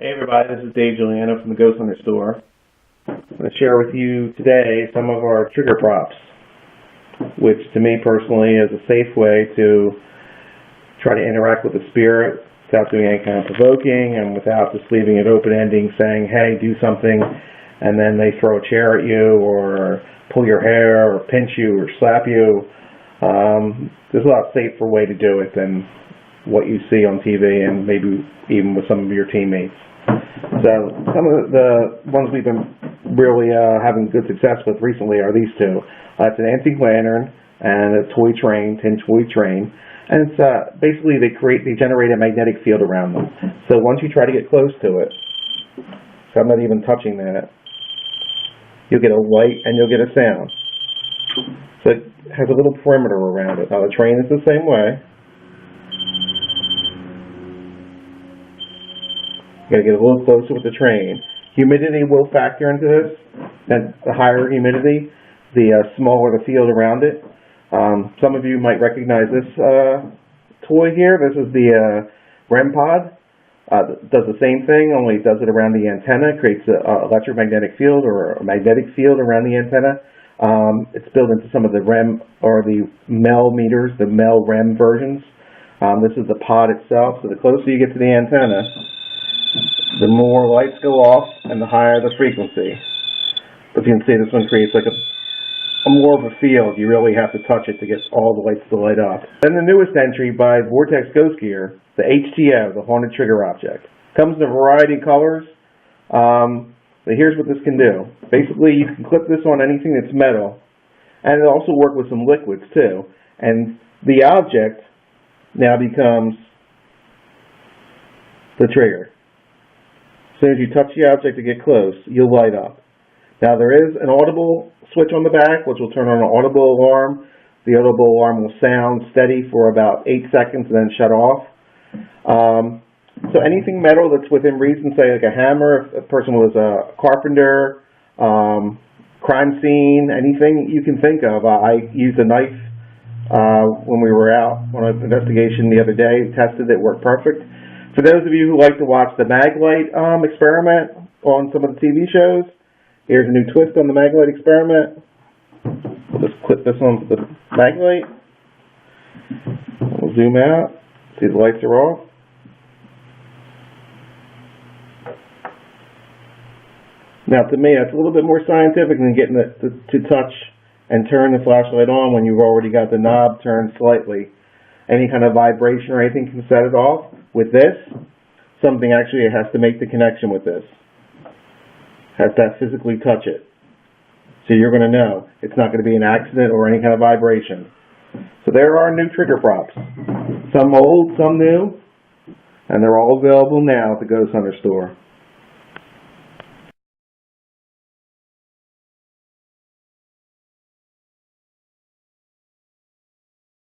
Hey everybody, this is Dave Giuliano from the GhostHunter Store. I'm going to share with you today some of our trigger props, which to me personally is a safe way to try to interact with the spirit without doing any kind of provoking and without just leaving it open-ending saying, hey, do something, and then they throw a chair at you or pull your hair or pinch you or slap you. There's a lot safer way to do it than what you see on TV and maybe even with some of your teammates. So some of the ones we've been really having good success with recently are these two. It's an antique lantern and a toy train, tin toy train, and it's basically they generate a magnetic field around them. So once you try to get close to it, so I'm not even touching that, you'll get a light and you'll get a sound. So it has a little perimeter around it. Now the train is the same way. You gotta get a little closer with the train. Humidity will factor into this, and the higher humidity, the smaller the field around it. Some of you might recognize this toy here. This is the REM pod. It does the same thing, only it does it around the antenna, creates an electromagnetic field or a magnetic field around the antenna. It's built into some of the REM or the MEL meters, the MEL REM versions. This is the pod itself, so the closer you get to the antenna, the more lights go off and the higher the frequency. But you can see this one creates like a more of a field. You really have to touch it to get all the lights to light up. Then the newest entry by Vortex Ghost Gear, the HTO, the Haunted Trigger Object. Comes in a variety of colors. But here's what this can do. Basically, you can clip this on anything that's metal, and it'll also work with some liquids too. And the object now becomes the trigger. As soon as you touch the object to get close, you'll light up. Now there is an audible switch on the back, which will turn on an audible alarm. The audible alarm will sound steady for about 8 seconds and then shut off. So anything metal that's within reason, say like a hammer, if a person was a carpenter, crime scene, anything you can think of. I used a knife when we were out on an investigation the other day, tested it, worked perfect. For those of you who like to watch the mag light experiment on some of the TV shows, here's a new twist on the mag light experiment. We'll just clip this onto the mag light. We'll zoom out, see the lights are off. Now to me, that's a little bit more scientific than getting it to touch and turn the flashlight on when you've already got the knob turned slightly. Any kind of vibration or anything can set it off. With this, something actually has to make the connection with this. Has to physically touch it. So you're going to know it's not going to be an accident or any kind of vibration. So there are new trigger props. Some old, some new, and they're all available now at the GhostHunter Store.